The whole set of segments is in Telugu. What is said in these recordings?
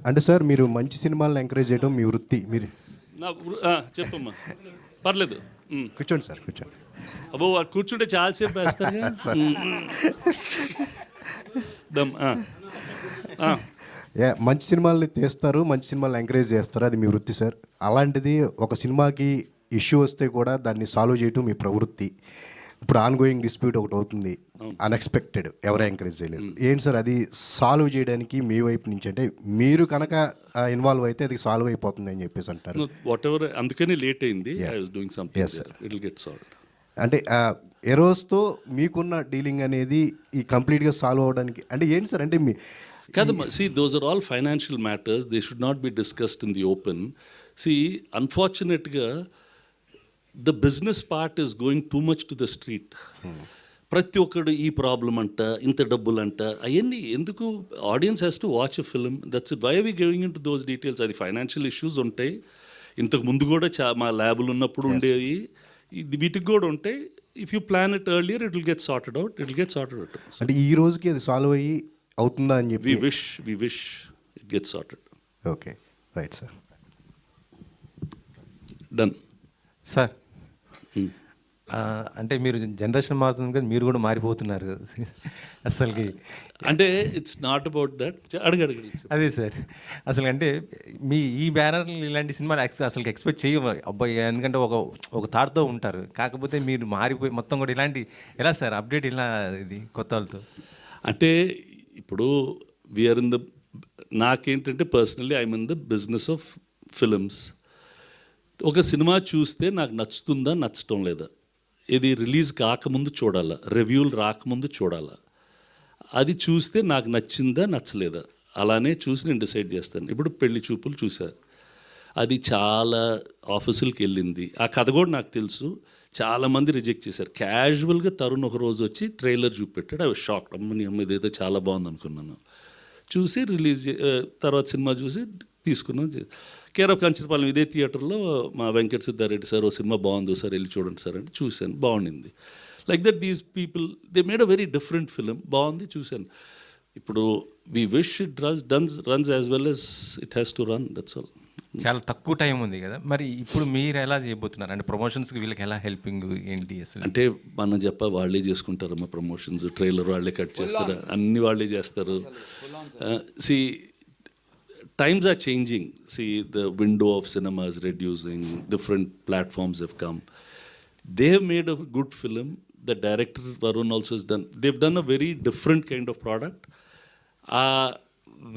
అంటే సార్ మీరు మంచి సినిమాలను ఎంకరేజ్ చేయడం మీ వృత్తి. మీరు చెప్పమ్మా, పర్లేదు. కూర్చోండి సార్, కూర్చోండి. అబ్బో కూర్చుంటే చాలాసేపు వేస్తారు. మంచి సినిమాలని తీస్తారు, మంచి సినిమాలను ఎంకరేజ్ చేస్తారు, అది మీ వృత్తి సార్. అలాంటిది ఒక సినిమాకి ఇష్యూ వస్తే కూడా దాన్ని సాల్వ్ చేయటం మీ ప్రవృత్తి. ఇప్పుడు ఆన్ గోయింగ్ డిస్ప్యూట్ ఒకటి అవుతుంది, అన్ఎక్స్పెక్టెడ్, ఎవరు ఎంకరేజ్ చేయలేదు. ఏంటి సార్ అది సాల్వ్ చేయడానికి మీ వైపు నుంచి? అంటే మీరు కనుక ఇన్వాల్వ్ అయితే అది సాల్వ్ అయిపోతుంది అని చెప్పేసి అంటారు. వాట్ ఎవర్, అందుకని లేట్ అయింది. I was doing something, it will get solved. అంటే ఎరోస్తో మీకున్న డీలింగ్ అనేది ఈ కంప్లీట్గా సాల్వ్ అవ్వడానికి అంటే ఏంటి సార్? అంటే మీ కాదమ్మా, see those are all financial matters, they should not be discussed in the open. See, unfortunately the business part is going too much to the street. ప్రతి ఒక్కడు ఈ ప్రాబ్లం అంట, ఇంత డబ్బులు అంట, అవన్నీ ఎందుకు? Audience has to watch a film, that's it. Why are we going into those details? అది ఫైనాన్షియల్ ఇష్యూస్ ఉంటాయి, ఇంతకు ముందు కూడా మా ల్యాబులు ఉన్నప్పుడు ఉండేవి, వీటికి కూడా ఉంటాయి. If you plan it earlier it will get sorted out, it will get sorted out. అంటే ఈ రోజుకి అది సాల్వ్ అయ్యి అవుతుందా అని చెప్పి we wish it get sorted. Okay, right sir. Done sir. అంటే మీరు జనరేషన్ మారుతుంది కదా, మీరు కూడా మారిపోతున్నారు కదా అసలుకి. అంటే ఇట్స్ నాట్ అబౌట్ దట్. అడగడు అదే సార్, అసలు అంటే మీ ఈ బ్యానర్ ఇలాంటి సినిమాలు అసలు ఎక్స్పెక్ట్ చేయము అబ్బాయి, ఎందుకంటే ఒక థాట్తో ఉంటారు. కాకపోతే మీరు మారిపోయి మొత్తం కూడా ఇలాంటి ఎలా సార్ అప్డేట్ ఇలా ఇది కొత్త వాళ్ళతో? అంటే ఇప్పుడు వీఆర్ ఇన్ ద, నాకేంటంటే personally I'm in the business of films. ఒక సినిమా చూస్తే నాకు నచ్చుతుందా నచ్చటం లేదా, ఇది రిలీజ్ కాకముందు చూడాలా, రివ్యూలు రాకముందు చూడాలా, అది చూస్తే నాకు నచ్చిందా నచ్చలేదా, అలానే చూసి నేను డిసైడ్ చేస్తాను. ఇప్పుడు పెళ్లి చూపులు చూసా, అది చాలా ఆఫీసులకి వెళ్ళింది, ఆ కథ కూడా నాకు తెలుసు, చాలామంది రిజెక్ట్ చేశారు. క్యాజువల్గా తరుణ్ ఒక రోజు వచ్చి ట్రైలర్ చూపెట్టాడు, అవి షాక్, అమ్మని అమ్మ ఇదేదో చాలా బాగుంది అనుకున్నాను. చూసి రిలీజ్ తర్వాత సినిమా చూసి తీసుకున్నాం. కేర్ ఆఫ్ కంచరపాలెం ఇదే థియేటర్లో మా వెంకట సిద్ధారెడ్డి సార్ ఓ సినిమా బాగుంది సార్ వెళ్ళి చూడండి సార్ అంటే చూశాను, బాగుండింది. Like that these people they made a very different film, బాగుంది చూశాను. ఇప్పుడు we wish it runs as well as it has to run, that's all. చాలా తక్కువ టైం ఉంది కదా, మరి ఇప్పుడు మీరు ఎలా చేయబోతున్నారు? అంటే ప్రమోషన్స్కి వీళ్ళకి ఎలా హెల్పింగ్ ఏంటి అసలు? అంటే మనం వాళ్ళే చేసుకుంటారమ్మా ప్రమోషన్స్, ట్రైలర్ వాళ్ళే కట్ చేస్తారు, అన్ని వాళ్ళే చేస్తారు. See times are changing. See, the window of cinema is reducing, different platforms have come. They have made a good film. The director Varun also has done, they've done a very different kind of product,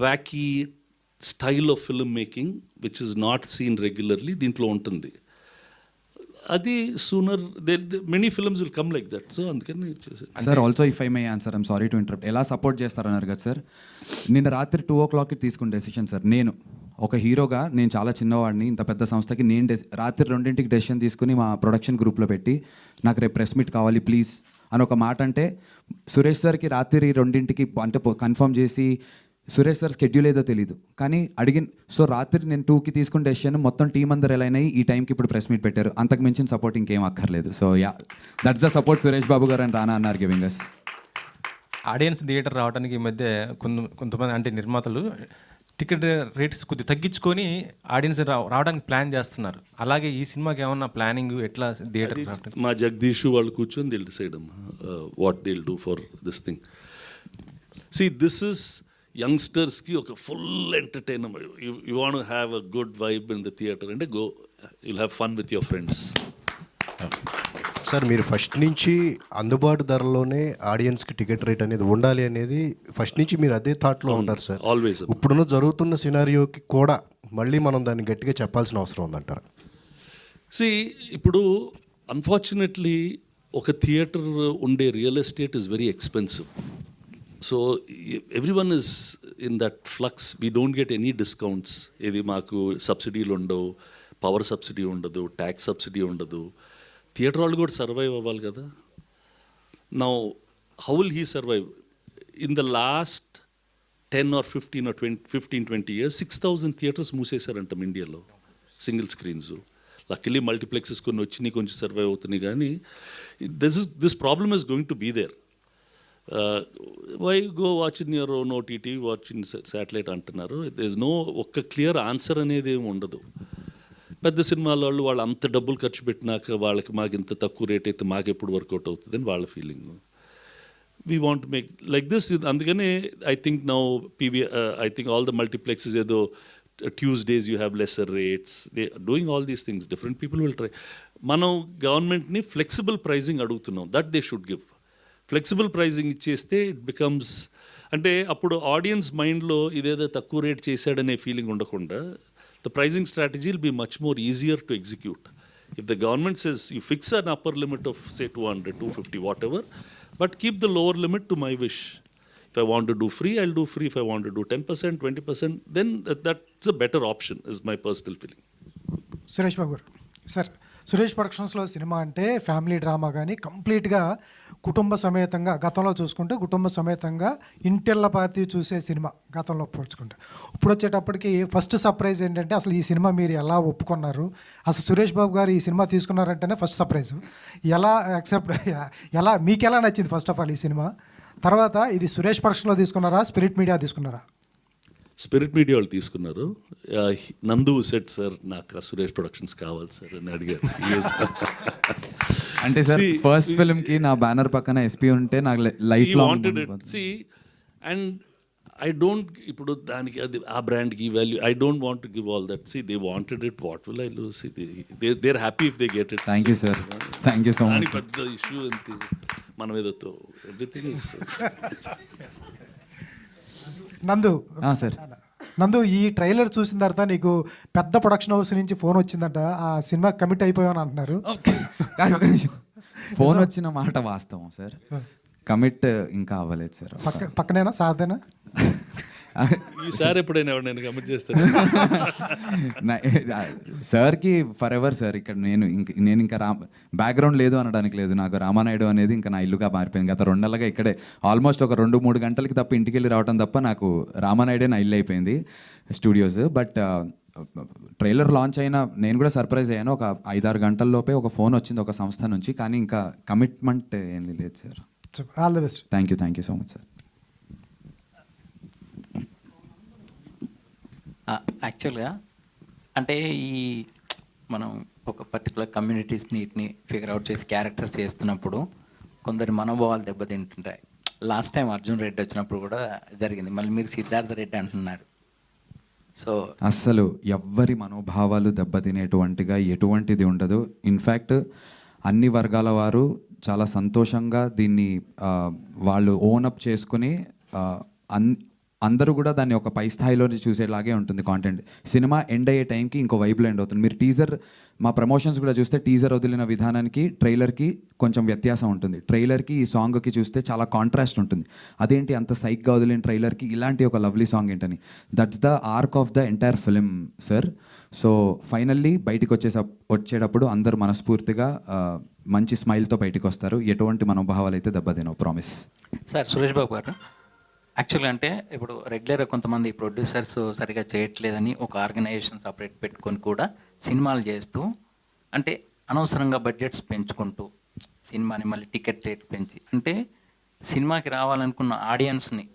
wacky style of filmmaking which is not seen regularly dintlo untundi. అది sooner many films will come like that. So అందుకని sir also if I may answer, I'm sorry to interrupt. ఎలా సపోర్ట్ చేస్తారన్నారు కదా సార్, నిన్న రాత్రి 2:00 తీసుకున్న డెసిషన్ సార్. నేను ఒక హీరోగా, నేను చాలా చిన్నవాడిని, ఇంత పెద్ద సంస్థకి నేను రాత్రి 2ంటికి డెసిషన్ తీసుకుని మా ప్రొడక్షన్ గ్రూప్లో పెట్టి నాకు రేపు ప్రెస్ మీట్ కావాలి ప్లీజ్ అని ఒక మాట అంటే, సురేష్ సార్కి రాత్రి 2ంటికి అంటే కన్ఫర్మ్ చేసి, సురేష్ సార్ స్కెడ్యూల్ ఏదో తెలీదు కానీ అడిగిన, సో రాత్రి నేను 2కి తీసుకున్న డెసిషన్ మొత్తం టీం అందరు ఎలా అయినాయి ఈ టైంకి ఇప్పుడు ప్రెస్ మీట్ పెట్టారు, అంతకు మించిన సపోర్ట్ ఇంకేం అక్కర్లేదు. So ya, that's the support Suresh Babu garu and రానా అన్నారు గివింగ్ అస్. ఆడియన్స్ థియేటర్ రావడానికి ఈ మధ్య కొంతమంది అంటే నిర్మాతలు టికెట్ రేట్స్ కొద్దిగా తగ్గించుకొని ఆడియన్స్ రావడానికి ప్లాన్ చేస్తున్నారు. అలాగే ఈ సినిమాకి ఏమన్నా ప్లానింగ్ ఎట్లా థియేటర్? మా జగదీష్ వాళ్ళు కూర్చొని they'll decide what they'll do for this thing. See, this is యంగ్స్టర్స్కి ఒక full entertainment. You want have a good vibe in the theatre అంటే go, you'll have fun with your friends. Sir మీరు ఫస్ట్ నుంచి అందుబాటు ధరలోనే ఆడియన్స్కి టికెట్ రేట్ అనేది ఉండాలి అనేది ఫస్ట్ నుంచి మీరు అదే థాట్లో ఉంటారు సార్. ఆల్వేస్. ఇప్పుడున్న జరుగుతున్న సినారియోకి కూడా మళ్ళీ మనం దాన్ని గట్టిగా చెప్పాల్సిన అవసరం ఉందంటారు. సి, ఇప్పుడు అన్ఫార్చునేట్లీ ఒక థియేటర్ ఉండే real estate is very expensive. So everyone is in that flux. We don't get any discounts. ఇది మాకు సబ్సిడీలు ఉండవు, పవర్ సబ్సిడీ ఉండదు, ట్యాక్స్ సబ్సిడీ ఉండదు. థియేటర్ వాళ్ళు కూడా సర్వైవ్ అవ్వాలి కదా. Now how will he survive? In the last 10 or 15-20 years 6,000 theatres మూసేశారంటాం ఇండియాలో, సింగిల్ స్క్రీన్స్. లక్కీలీ మల్టీప్లెక్సెస్ కొన్ని వచ్చినాయి, కొంచెం సర్వైవ్ అవుతున్నాయి. కానీ this problem is going to be there. Why go watch in your own OTT, watch in satellite అంటున్నారు. దే ఇస్ నో ఒక్క క్లియర్ ఆన్సర్ అనేది ఏమి ఉండదు. పెద్ద సినిమాల వాళ్ళు అంత డబ్బులు ఖర్చు పెట్టినాక వాళ్ళకి మాకు ఇంత తక్కువ రేట్ అయితే మాకు ఎప్పుడు వర్కౌట్ అవుతుంది అని వాళ్ళ feeling. We want make like this. అందుకనే I think now I think all the multiplexes ఏదో Tuesdays you have lesser rates, they doing all these things. Different people will try. మనం గవర్నమెంట్ని ఫ్లెక్సిబుల్ ప్రైజింగ్ అడుగుతున్నాం. That they should give. Flexible pricing ఇచ్చేస్తే ఇట్ బికమ్స్, అంటే అప్పుడు ఆడియన్స్ మైండ్లో ఇదేదో తక్కువ రేట్ చేశాడనే ఫీలింగ్ ఉండకుండా the pricing strategy will be much more easier to execute. If the government says you fix an upper limit of say 200, 250, whatever, but keep the lower limit to my wish. If I want to do free, I'll do free. If I want to do 10%, 20%, then that's a better option, is my personal feeling. Suresh Babu garu, sir Suresh ప్రొడక్షన్స్లో సినిమా అంటే ఫ్యామిలీ డ్రామా కానీ కంప్లీట్గా కుటుంబ సమేతంగా, గతంలో చూసుకుంటే కుటుంబ సమేతంగా ఇంటిళ్ళ పాతి చూసే సినిమా గతంలో పోల్చుకుంటే. ఇప్పుడు వచ్చేటప్పటికి ఫస్ట్ సర్ప్రైజ్ ఏంటంటే అసలు ఈ సినిమా మీరు ఎలా ఒప్పుకున్నారు, అసలు సురేష్ బాబు గారు ఈ సినిమా తీసుకున్నారంటేనే ఫస్ట్ సర్ప్రైజ్. ఎలా యాక్సెప్ట్, మీకు ఎలా నచ్చింది ఫస్ట్ ఆఫ్ ఆల్ ఈ సినిమా? తర్వాత ఇది సురేష్ ప్రొడక్షన్లో తీసుకున్నారా, స్పిరిట్ మీడియా తీసుకున్నారా? స్పిరిట్ మీడియా వాళ్ళు తీసుకున్నారు. నందు సెట్ సార్ నాకు సురేష్ ప్రొడక్షన్స్ కావాలి సార్ అని అడిగారు. అంటే సార్ ఫస్ట్ ఫిల్మ్ కి నా బ్యానర్ పక్కన ఎస్పీ ఉంటే నాకు life wanted it. See and I don't, ఇప్పుడు దానికి అది ఆ బ్రాండ్కి value, I don't want to give all that. See they wanted it, what will I lose? They are happy if they get it. Thank you sir, thank you so much. పెద్ద ఇష్యూ అంతే, మనం ఏదో ఎవ్రీథింగ్ ఇస్. నందు సార్, నందు ఈ ట్రైలర్ చూసిన తర్వాత నీకు పెద్ద ప్రొడక్షన్ హౌస్ నుంచి ఫోన్ వచ్చిందంట, ఆ సినిమా కమిట్ అయిపోయామని అంటున్నారు. ఫోన్ వచ్చిన మాట వాస్తవం సార్, కమిట్ ఇంకా అవ్వలేదు సార్. పక్కనేనా సాధనా? ఈసారి ఎప్పుడైనా నేను కమిట్ చేస్తాను సార్కి ఫర్ ఎవర్ సార్. ఇక్కడ నేను ఇంకా బ్యాక్గ్రౌండ్ లేదు అనడానికి లేదు, నాకు రామానాయుడు అనేది ఇంకా నా ఇల్లుగా మారిపోయింది. గత 2 నెలలుగా ఇక్కడే ఆల్మోస్ట్ ఒక 2-3 గంటలకి తప్ప ఇంటికి వెళ్ళి రావడం తప్ప నాకు రామానాయుడే నా ఇల్లు అయిపోయింది, స్టూడియోస్. బట్ ట్రైలర్ లాంచ్ అయినా నేను కూడా సర్ప్రైజ్ అయ్యాను. ఒక 5-6 గంటల్లోపే ఒక ఫోన్ వచ్చింది ఒక సంస్థ నుంచి, కానీ ఇంకా కమిట్మెంట్ ఏం లేదు sir. All the best. Thank you so much sir. యాక్చువల్గా అంటే ఈ మనం ఒక పర్టికులర్ కమ్యూనిటీస్ని ఫిగర్ అవుట్ చేసి క్యారెక్టర్స్ చేస్తున్నప్పుడు కొందరి మనోభావాలు దెబ్బతింటుంటాయి. లాస్ట్ టైం అర్జున్ రెడ్డి వచ్చినప్పుడు కూడా జరిగింది, మళ్ళీ మీరు సిద్ధార్థ రెడ్డి అంటున్నారు. సో అస్సలు ఎవ్వరి మనోభావాలు దెబ్బతినేటువంటిగా ఎటువంటిది ఉండదు. ఇన్ఫ్యాక్ట్ అన్ని వర్గాల వారు చాలా సంతోషంగా దీన్ని వాళ్ళు ఓనప్ చేసుకుని అందరూ కూడా దాన్ని ఒక పై స్థాయిలో చూసేలాగే ఉంటుంది కాంటెంట్. సినిమా ఎండ్ అయ్యే టైంకి ఇంకో వైపులో ఎండ్ అవుతుంది. మీరు టీజర్, మా ప్రమోషన్స్ కూడా చూస్తే టీజర్ వదిలిన విధానానికి ట్రైలర్కి కొంచెం వ్యత్యాసం ఉంటుంది. ట్రైలర్కి ఈ సాంగ్కి చూస్తే చాలా కాంట్రాస్ట్ ఉంటుంది. అదేంటి అంత సైక్గా వదిలిన ట్రైలర్కి ఇలాంటి ఒక లవ్లీ సాంగ్ ఏంటని. That's the arc of the entire film sir. So finally బయటికి వచ్చేటప్పుడు అందరూ మనస్ఫూర్తిగా మంచి స్మైల్తో బయటికి వస్తారు. ఎటువంటి మనోభావాలు అయితే దెబ్బతినో, ప్రామిస్. సార్ సురేష్ బాబు గారు, యాక్చువల్గా అంటే ఇప్పుడు రెగ్యులర్గా కొంతమంది ప్రొడ్యూసర్స్ సరిగా చేయట్లేదని ఒక ఆర్గనైజేషన్ సపరేట్ పెట్టుకొని కూడా సినిమాలు చేస్తూ, అంటే అనవసరంగా బడ్జెట్స్ పెంచుకుంటూ సినిమాని మళ్ళీ టికెట్ రేట్ పెంచి, అంటే సినిమాకి రావాలనుకున్న ఆడియన్స్ని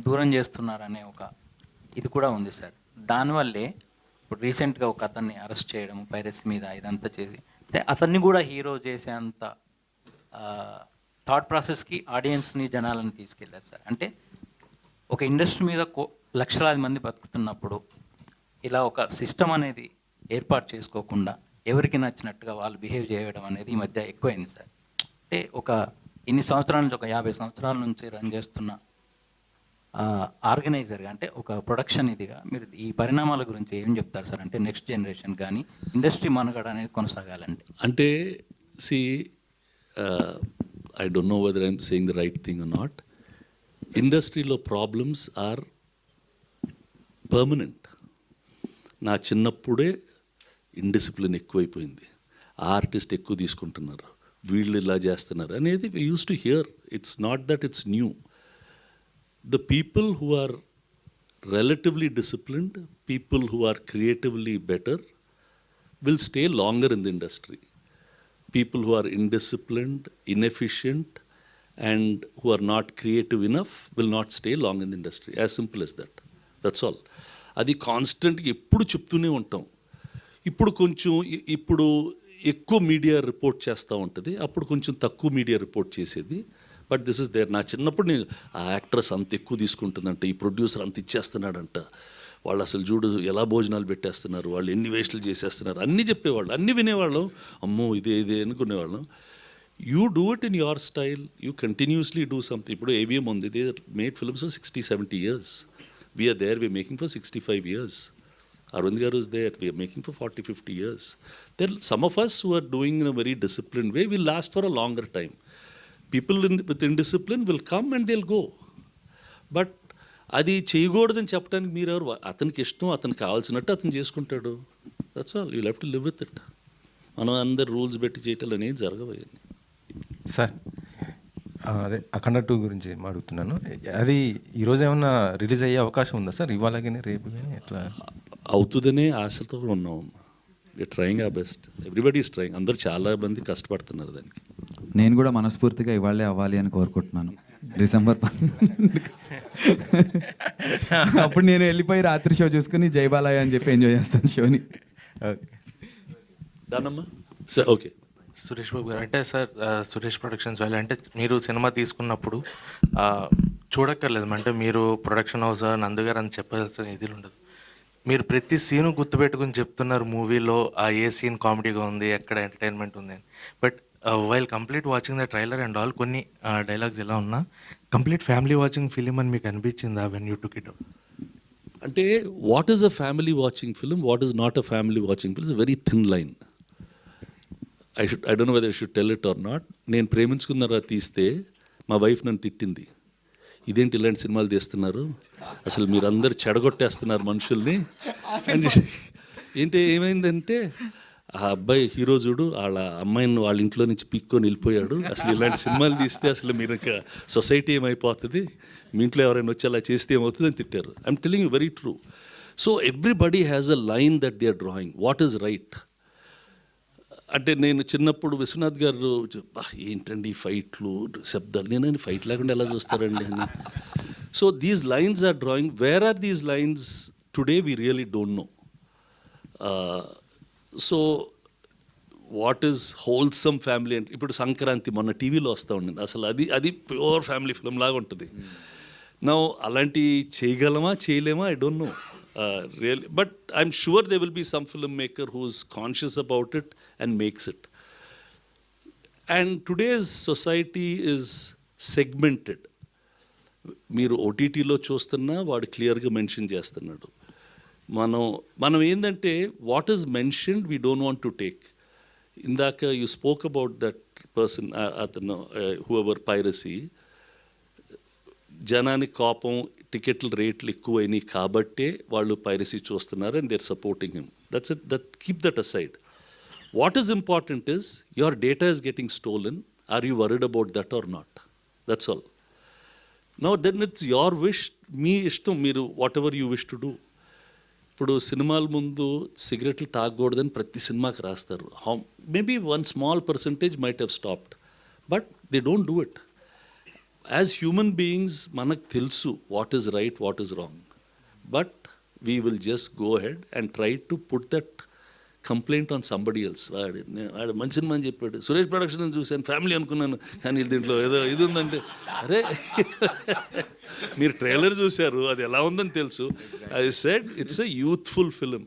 దూరం చేస్తున్నారనే ఒక ఇది కూడా ఉంది సార్. దానివల్లే ఇప్పుడు రీసెంట్గా ఒక అతన్ని అరెస్ట్ చేయడం పైరసీ మీద ఇదంతా చేసి, అంటే అతన్ని కూడా హీరో చేసేంత థాట్ ప్రాసెస్కి ఆడియన్స్ని జనాలను తీసుకెళ్ళారు సార్. అంటే ఒక ఇండస్ట్రీ మీద లక్షలాది మంది బతుకుతున్నప్పుడు ఇలా ఒక సిస్టమ్ అనేది ఏర్పాటు చేసుకోకుండా ఎవరికి నచ్చినట్టుగా వాళ్ళు బిహేవ్ చేయడం అనేది ఈ మధ్య ఎక్కువైంది సార్. అంటే ఒక ఇన్ని సంవత్సరాల నుంచి, ఒక 50 సంవత్సరాల నుంచి రన్ చేస్తున్న ఆర్గనైజర్గా, అంటే ఒక ప్రొడక్షన్ ఇదిగా మీరు ఈ పరిణామాల గురించి ఏం చెప్తారు సార్? అంటే నెక్స్ట్ జనరేషన్ కానీ ఇండస్ట్రీ మనుగడ అనేది కొనసాగాలంటే. అంటే C I don't know whether I'm saying the right thing or not. ఇండస్ట్రీలో ప్రాబ్లమ్స్ ఆర్ పర్మనెంట్. నా చిన్నప్పుడే ఇండిసిప్లిన్ ఎక్కువైపోయింది, ఆర్టిస్ట్ ఎక్కువ తీసుకుంటున్నారు, వీళ్ళు ఇలా చేస్తున్నారు అనేది we used to hear. It's not that it's new. The people who are relatively disciplined, people who are creatively better will stay longer in the industry. People who are indisciplined, inefficient, and who are not creative enough will not stay long in the industry. As simple as that. That's all. అది కాన్స్టెంట్గా ఎప్పుడు చెప్తూనే ఉంటాం. ఇప్పుడు కొంచెం ఇప్పుడు ఎక్కువ మీడియా రిపోర్ట్ చేస్తూ ఉంటుంది, అప్పుడు కొంచెం తక్కువ మీడియా రిపోర్ట్ చేసేది. But this is there. నా చిన్నప్పుడు నేను ఆ యాక్ట్రెస్ అంత ఎక్కువ తీసుకుంటుందంట, ఈ ప్రొడ్యూసర్ అంత ఇచ్చేస్తున్నాడంట, వాళ్ళు అసలు చూడు ఎలా భోజనాలు పెట్టేస్తున్నారు, వాళ్ళు ఎన్ని వేస్టులు చేసేస్తున్నారు, అన్నీ చెప్పేవాళ్ళు, అన్నీ వినేవాళ్ళం. అమ్మో ఇదే అనుకునేవాళ్ళం. You do it in your style, you continuously do something. ఇప్పుడు ఏవిఎం ఉంది, they made films for 60-70 years. We're there, we're making for 65 years. Arvind Garu is there, we are making for 40-50 years. There are some of us who are doing in a very disciplined way will last for a longer time. People with indiscipline will come and they'll go. But అది చేయకూడదని చెప్పడానికి మీరు ఎవరు? అతనికి ఇష్టం, అతనికి కావాల్సినట్టు అతను చేసుకుంటాడు. That's all. You have to live with it. మనం అందరు రూల్స్ పెట్టి చేయటం అనేది జరగవు. సార్ అదే అఖండ 2 గురించి అడుగుతున్నాను. అది ఈరోజు ఏమన్నా రిలీజ్ అయ్యే అవకాశం ఉందా సార్? ఇవాళ కానీ రేపు కానీ ఎట్లా అవుతుందనే ఆశతో ఉన్నాం. వి ట్రయింగ్ ఆ బెస్ట్. Everybody is trying. అందరూ చాలా మంది కష్టపడుతున్నారు దానికి. నేను కూడా మనస్ఫూర్తిగా ఇవాళే అవ్వాలి అని కోరుకుంటున్నాను. December 12. అప్పుడు నేను వెళ్ళిపోయి రాత్రి షో చూసుకుని జై బాలయ్య అని చెప్పి ఎంజాయ్ చేస్తాను షోని. ఓకే దానమ్మా సార్. ఓకే సురేష్ బాబు గారు, అంటే సార్ సురేష్ ప్రొడక్షన్స్ వాళ్ళు అంటే మీరు సినిమా తీసుకున్నప్పుడు చూడక్కర్లేదు, అంటే మీరు ప్రొడక్షన్ హౌస్ నందుగారు అని చెప్పాల్సిన ఇది ఉండదు. మీరు ప్రతి సీను గుర్తుపెట్టుకుని చెప్తున్నారు మూవీలో ఏ సీన్ కామెడీగా ఉంది, ఎక్కడ ఎంటర్టైన్మెంట్ ఉంది అని. But while complete watching the trailer and all కొన్ని డైలాగ్స్ ఎలా ఉన్నా కంప్లీట్ ఫ్యామిలీ వాచింగ్ ఫిలిం అని మీకు అనిపించిందా వెన్ యూ టుక్ ఇట్? అంటే what is a family watching film, what is not a family watching film is very thin line. I don't know whether I should tell it or not. నేను ప్రేమించుకున్నారా తీస్తే మా వైఫ్ నన్ను తిట్టింది, ఇదేంటి ఇలాంటి సినిమాలు తీస్తున్నారు, అసలు మీరందరూ చెడగొట్టేస్తున్నారు మనుషుల్ని. ఏంటి ఏమైందంటే ఆ అబ్బాయి హీరో చూడు వాళ్ళ అమ్మాయిని వాళ్ళ ఇంట్లో నుంచి పీక్కొని వెళ్ళిపోయాడు, అసలు ఇలాంటి సినిమాలు తీస్తే అసలు మీరు ఇంకా సొసైటీ ఏమైపోతుంది, మీ ఇంట్లో ఎవరైనా వచ్చి అలా చేస్తే ఏమవుతుంది అని తిట్టారు. I'm telling you very true. So everybody has a line that they are drawing, what is right. అంటే నేను చిన్నప్పుడు విశ్వనాథ్ గారు ఏంటండి ఫైట్లు శబ్దాలు, నేను ఫైట్ లేకుండా ఎలా చూస్తారండి అని. So these lines are drawing. Where are these lines today we really don't know. So what is wholesome family అంటే ఇప్పుడు సంక్రాంతి మొన్న టీవీలో వస్తూ ఉండింది, అసలు అది ప్యూర్ ఫ్యామిలీ ఫిల్మ్ లాగా ఉంటుంది. నా అలాంటి చేయగలమా చేయలేమా I don't know really, but I'm sure there will be some filmmaker who's conscious about it and makes it. And today's society is segmented. మీరు ఓటీటీలో చూస్తున్నా వాడు క్లియర్గా మెన్షన్ చేస్తున్నాడు. మనం ఏంటంటే what is mentioned we don't want to take. ఇందాక you spoke about that person, అతను హూఎవర్ పైరసీ, జనానికి కోపం, టికెట్ల రేట్లు ఎక్కువైనాయి కాబట్టే వాళ్ళు పైరసీ చూస్తున్నారు and they are supporting him. That's it. That keep that aside. What is important is your data is getting stolen. Are you worried about that or not? That's all. Now then it's your wish, మీ ఇష్టం, మీరు whatever you wish to do. ఇప్పుడు సినిమాల ముందు సిగరెట్లు తాగకూడదని ప్రతి సినిమాకి రాస్తారు. Maybe one small percentage might have stopped, but they don't do it. As human beings మనకు తెలుసు what is right, what is wrong, but we will just go head and try to put that complaint on somebody else. వాడు మంచి సినిమా అని చెప్పాడు, సురేష్ ప్రొడక్షన్ చూశాను, ఫ్యామిలీ అనుకున్నాను, కానీ దీంట్లో ఏదో ఇది ఉందంటే, అరే మీరు ట్రైలర్ చూశారు, అది ఎలా ఉందని తెలుసు. I said it's a youthful film,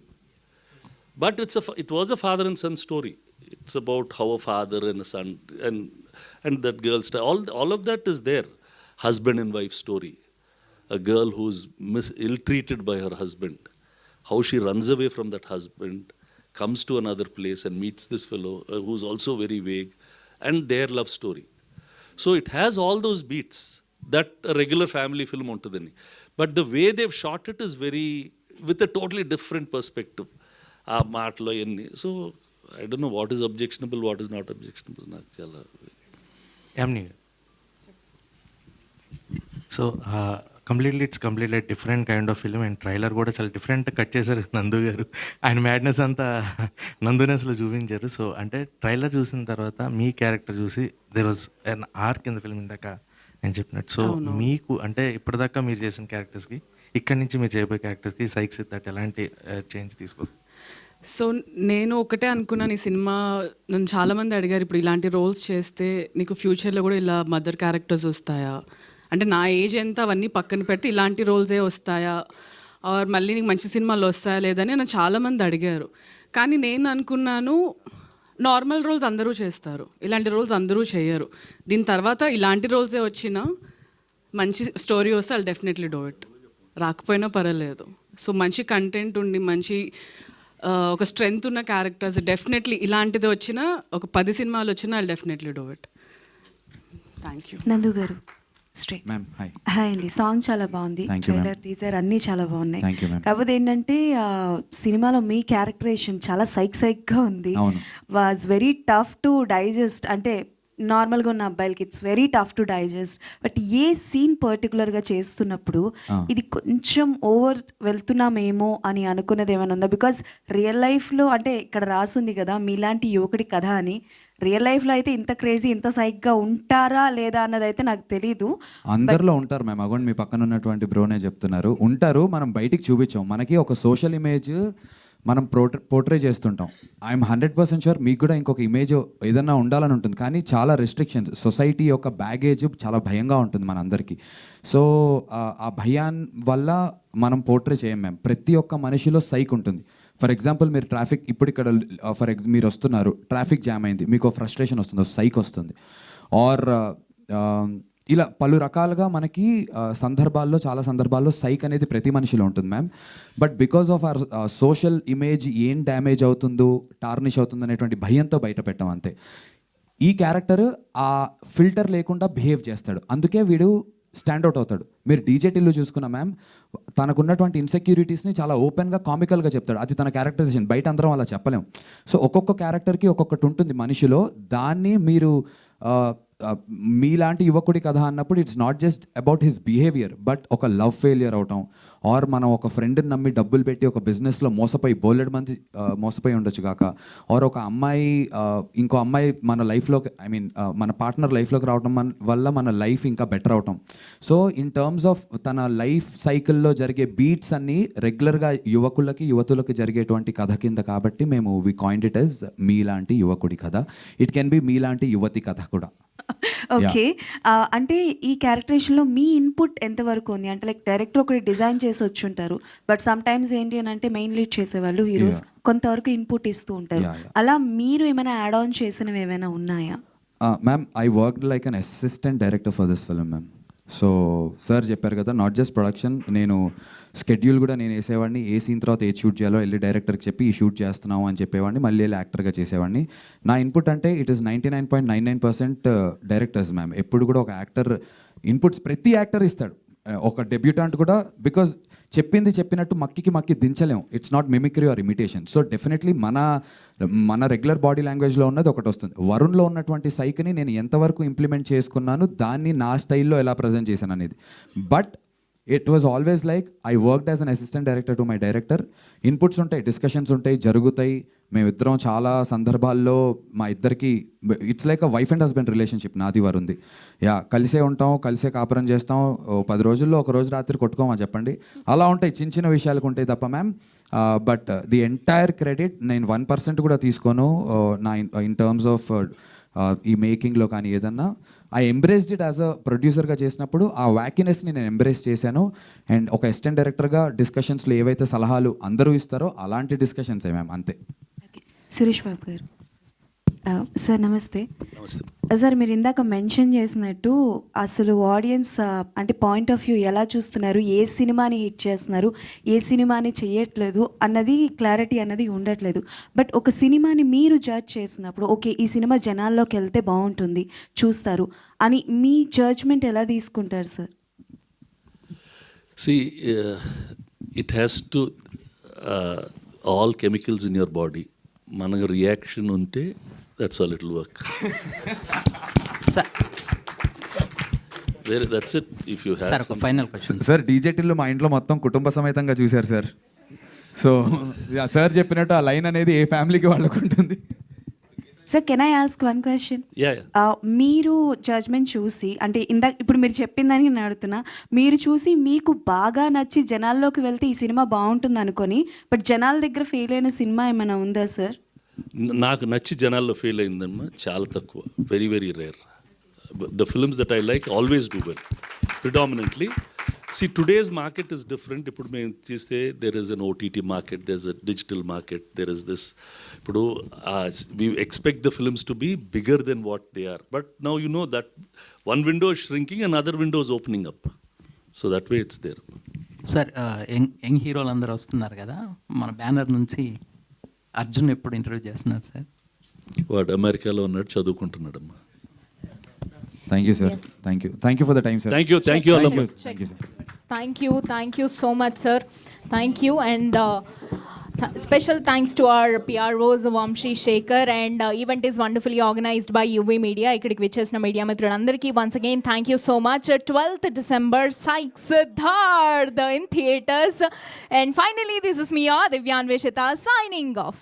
but it was a father and son story. It's about how a father and a son and that girl's all of that is there. Husband and wife story. A girl who's ill-treated by her husband. How she runs away from that husband, comes to another place and meets this fellow who's also very vague, and their love story. So it has all those beats that a regular family film untadani. But the way they've shot it is very, with a totally different perspective. ఆ మాటలో ఎన్ని. So I don't know what is objectionable, what is not objectionable. నాకు చాలా so it's completely different kind of film and trailer కూడా చాలా డిఫరెంట్ కట్ చేశారు నందు గారు. ఆయన మ్యాడ్నెస్ అంతా నందునెస్లో చూపించారు. సో అంటే ట్రైలర్ చూసిన తర్వాత మీ క్యారెక్టర్ చూసి there was an arc in the film ఇందాక నేను చెప్పినట్టు. సో మీకు అంటే ఇప్పటిదాకా మీరు చేసిన క్యారెక్టర్స్కి ఇక్కడి నుంచి మీరు చేయబోయే క్యారెక్టర్స్కి సైక్ సిద్ధార్థ్ ఎలాంటి చేంజ్ తీసుకొస్తుంది? సో నేను ఒకటే అనుకున్నాను, ఈ సినిమా నన్ను చాలామంది అడిగారు, ఇప్పుడు ఇలాంటి రోల్స్ చేస్తే నీకు ఫ్యూచర్లో కూడా ఇలా మదర్ క్యారెక్టర్స్ వస్తాయా, అంటే నా ఏజ్ ఎంత అవన్నీ పక్కన పెడితే ఇలాంటి రోల్సే వస్తాయా, ఆర్ మళ్ళీ నీకు మంచి సినిమాలు వస్తాయా లేదని నన్ను చాలామంది అడిగారు. కానీ నేను అనుకున్నాను నార్మల్ రోల్స్ అందరూ చేస్తారు, ఇలాంటి రోల్స్ అందరూ చేయరు. దీని తర్వాత ఇలాంటి రోల్సే వచ్చినా మంచి స్టోరీ వస్తే ఐల్ డెఫినెట్లీ డూ ఇట్, రాకపోయినా పర్వాలేదు. సో మంచి కంటెంట్ ఉండి మంచి ఒక స్ట్రెంగ్త్ ఉన్న క్యారెక్టర్స్ డెఫినెట్లీ ఇలాంటిది వచ్చినా ఒక 10 సినిమాలు వచ్చినా I'll definitely do it. Thank you. నందు గారు స్ట్రైట్. Ma'am hi. హాయ్ అండి. సాంగ్ చాలా బాగుంది, Thank you, ma'am. Trailer teaser అన్నీ చాలా బాగున్నాయి. Thank you, ma'am. కాకపోతే ఏంటంటే సినిమాలో మీ క్యారెక్టరేషన్ చాలా సైక్గా ఉంది. అవును. Was very tough to digest, అంటే నార్మల్గా ఉన్న అబ్బాయిలకి it's very tough to digest. But a scene పర్టికులర్గా చేస్తున్నప్పుడు ఇది కొంచెం ఓవర్ వెళ్తున్నామేమో అని అనుకున్నది ఏమైనా ఉందా? బికాజ్ రియల్ లైఫ్లో అంటే ఇక్కడ రాసుంది కదా మీలాంటి యువకుడి కథ అని, రియల్ లైఫ్లో అయితే ఇంత క్రేజీ ఇంత సైక్గా ఉంటారా లేదా అన్నది అయితే నాకు తెలీదు. అందరిలో ఉంటారు మ్యామ్. అగోండి మీ పక్కన ఉన్నటువంటి బ్రోనే చెప్తున్నారు, ఉంటారు. మనం బయటికి చూపించాం, మనకి ఒక సోషల్ ఇమేజ్ మనం పోర్ట్రే చేస్తుంటాం. ఐఎమ్ 100% షూర్ మీకు కూడా ఇంకొక ఇమేజ్ ఏదన్నా ఉండాలని ఉంటుంది, కానీ చాలా రెస్ట్రిక్షన్స్, సొసైటీ యొక్క బ్యాగేజ్ చాలా భయంగా ఉంటుంది మనందరికీ. సో ఆ భయాన్ వల్ల మనం పోర్ట్రే చేయం మ్యామ్. ప్రతి ఒక్క మనిషిలో సైక్ ఉంటుంది. ఫర్ ఎగ్జాంపుల్ మీరు ట్రాఫిక్, ఇప్పుడు ఇక్కడ మీరు వస్తున్నారు, ట్రాఫిక్ జామ్ అయింది, మీకు ఫ్రస్ట్రేషన్ వస్తుంది, సైక్ వస్తుంది. ఆర్ ఇలా పలు రకాలుగా మనకి చాలా సందర్భాల్లో సైక్ అనేది ప్రతి మనిషిలో ఉంటుంది ma'am. But because of our social image ఏం డ్యామేజ్ అవుతుందో, టార్నిష్ అవుతుందో అనేటువంటి భయంతో బయట పెట్టాం అంతే. ఈ క్యారెక్టర్ ఆ ఫిల్టర్ లేకుండా బిహేవ్ చేస్తాడు, అందుకే వీడు స్టాండ్అవుట్ అవుతాడు. మీరు డీజే టిల్లు చూసుకున్న మ్యామ్, తనకున్నటువంటి ఇన్సెక్యూరిటీస్ని చాలా ఓపెన్గా కామికల్గా చెప్తాడు. అది తన క్యారెక్టరైజేషన్, బయట అందరం అలా చెప్పలేం. సో ఒక్కొక్క క్యారెక్టర్కి ఒక్కొక్కటి ఉంటుంది మనిషిలో. దాన్ని మీరు మీలాంటి యువకుడి కథ అన్నప్పుడు it's not just about his behaviour, but ఒక లవ్ ఫెయిలియర్ అవటం, ఆర్ మనం ఒక ఫ్రెండ్ని నమ్మి డబ్బులు పెట్టి ఒక బిజినెస్లో మోసపోయి బోలెడు మంది మోసపోయి ఉండొచ్చు కాక, ఆర్ ఒక అమ్మాయి ఇంకో అమ్మాయి మన లైఫ్లోకి, మన పార్ట్నర్ లైఫ్లోకి రావడం వల్ల మన లైఫ్ ఇంకా బెటర్ అవటం. సో ఇన్ టర్మ్స్ ఆఫ్ తన లైఫ్ సైకిల్లో జరిగే బీట్స్ అన్నీ రెగ్యులర్గా యువతులకి జరిగేటువంటి కథ కింద, కాబట్టి మేము వి కాయిన్డ్ ఇట్ యాజ్ మీలాంటి యువకుడి కథ. ఇట్ కెన్ బి మీలాంటి యువతి కథ కూడా. ఓకే. అంటే ఈ క్యారెక్టరేషన్లో మీ ఇన్పుట్ ఎంతవరకు ఉంది? అంటే లైక్ డైరెక్టర్ ఒకటి డిజైన్ చేసి వచ్చి ఉంటారు, బట్ సమ్ టైమ్స్ ఏంటి అని అంటే మెయిన్ లీడ్ చేసేవాళ్ళు హీరోస్ కొంతవరకు ఇన్పుట్ ఇస్తూ ఉంటారు. అలా మీరు ఏమైనా యాడ్ ఆన్ చేసినవి ఏమైనా ఉన్నాయా? Ma'am, I worked like an assistant director for this film ma'am. So sir చెప్పారు కదా, నాట్ జస్ట్ ప్రొడక్షన్, నేను స్కెడ్యూల్ కూడా నేను వేసేవాడిని. ఏ సీన్ తర్వాత ఏ షూట్ చేయాలో వెళ్ళి డైరెక్టర్కి చెప్పి ఈ షూట్ చేస్తున్నాము అని చెప్పేవాడిని, మళ్ళీ వెళ్ళి యాక్టర్గా చేసేవాడిని. నా ఇన్పుట్ అంటే ఇట్ ఈస్ 99.99% డైరెక్టర్స్ మ్యామ్. ఎప్పుడు కూడా ఒక యాక్టర్ ఇన్పుట్స్ ప్రతి యాక్టర్ ఇస్తాడు, ఒక డెబ్యూటాంట్ కూడా. బికాజ్ చెప్పినట్టు మక్కి దించలేం. It's not mimicry or imitation. So definitely మన రెగ్యులర్ బాడీ లాంగ్వేజ్లో ఉన్నది ఒకటి వస్తుంది. వరుణ్లో ఉన్నటువంటి సైక్ని నేను ఎంతవరకు ఇంప్లిమెంట్ చేసుకున్నాను, దాన్ని నా స్టైల్లో ఎలా ప్రజెంట్ చేశాను అనేది. But it was always like I worked as an assistant director to my director. Inputs ఉంటాయి, డిస్కషన్స్ ఉంటాయి, జరుగుతాయి. మేమిద్దరం చాలా సందర్భాల్లో మా ఇద్దరికి it's like a wife and husband relationship నాది వరుంది. కలిసే ఉంటాం, కలిసే కాపురం చేస్తాం. 10 రోజుల్లో ఒక రోజు రాత్రి కొట్టుకోమా చెప్పండి. అలా ఉంటాయి, చిన్న విషయాలకు ఉంటాయి తప్ప ma'am. But the entire credit నేను 1% కూడా తీసుకోను నా ఇన్ టర్మ్స్ ఆఫ్ ఈ మేకింగ్లో కానీ ఏదన్నా. I embraced it as a ప్రొడ్యూసర్గా చేసినప్పుడు ఆ వ్యాకినెస్ని నేను ఎంబ్రేస్ చేశాను. అండ్ ఒక అసిస్టెంట్ డైరెక్టర్గా డిస్కషన్స్లో ఏవైతే సలహాలు అందరూ ఇస్తారో అలాంటి డిస్కషన్సే మ్యామ్, అంతే. సురేష్ బాబు గారు సార్ నమస్తే. నమస్తే. సార్ మీరు ఇందాక మెన్షన్ చేసినట్టు అసలు ఆడియన్స్ అంటే పాయింట్ ఆఫ్ వ్యూ ఎలా చూస్తున్నారు, ఏ సినిమాని హిట్ చేస్తున్నారు, ఏ సినిమాని చేయట్లేదు అన్నది క్లారిటీ అన్నది ఉండట్లేదు. బట్ ఒక సినిమాని మీరు జడ్జ్ చేసినప్పుడు ఓకే ఈ సినిమా జనాల్లోకి వెళ్తే బాగుంటుంది చూస్తారు అని మీ జడ్జ్మెంట్ ఎలా తీసుకుంటారు sir? See, it has to all chemicals in your body. మనకు రియాక్షన్ ఉంటే that's all it will work. That's it. If you sir ఒక హ్యావ్ ఫైనల్ క్వశ్చన్. సార్ డీజేటీల్లో మా ఇంట్లో మొత్తం కుటుంబ సమేతంగా చూశారు సార్. సో సార్ చెప్పినట్టు ఆ లైన్ అనేది ఏ ఫ్యామిలీకి వాళ్ళకు ఉంటుంది. Sir can I ask one question? Yeah మీరు జడ్జ్మెంట్ చూసి, అంటే ఇప్పుడు మీరు చెప్పిన దానికి నేను అడుగుతున్నా, మీరు చూసి మీకు బాగా నచ్చి జనాల్లోకి వెళ్తే ఈ సినిమా బాగుంటుంది అనుకొని బట్ జనాల దగ్గర ఫెయిల్ అయిన సినిమా ఏమైనా ఉందా సార్? నాకు నచ్చి జనాల్లో ఫెయిల్ అయిందమ్మా చాలా తక్కువ, very very rare. The films that I like always do well predominantly. See, today's market is different. ఇప్పుడు మేము చేస్తే there is an OTT market, there's a digital market, there is this. ఇప్పుడు we expect the films to be bigger than what they are. But now you know that one window is shrinking, another window is opening up. So that way it's there. Sir young హీరోలు అందరూ వస్తున్నారు కదా, మన బ్యానర్ నుంచి అర్జున్ ఎప్పుడు ఇంటర్వ్యూ చేస్తున్నారు సార్? వాడు అమెరికాలో ఉన్నాడు, చదువుకుంటున్నాడమ్మా. Thank you sir. Thank you for the time sir. Thank you all of you. Thank you so much, sir. Thank you, and special thanks to our PROs Vamshi Shekhar, and event is wonderfully organized by UV Media. ikkadiki vichesina media mitrulandariki once again thank you so much. 12th December, Psych Siddharth in theaters, and finally this is me, Divyan Veshita, signing off.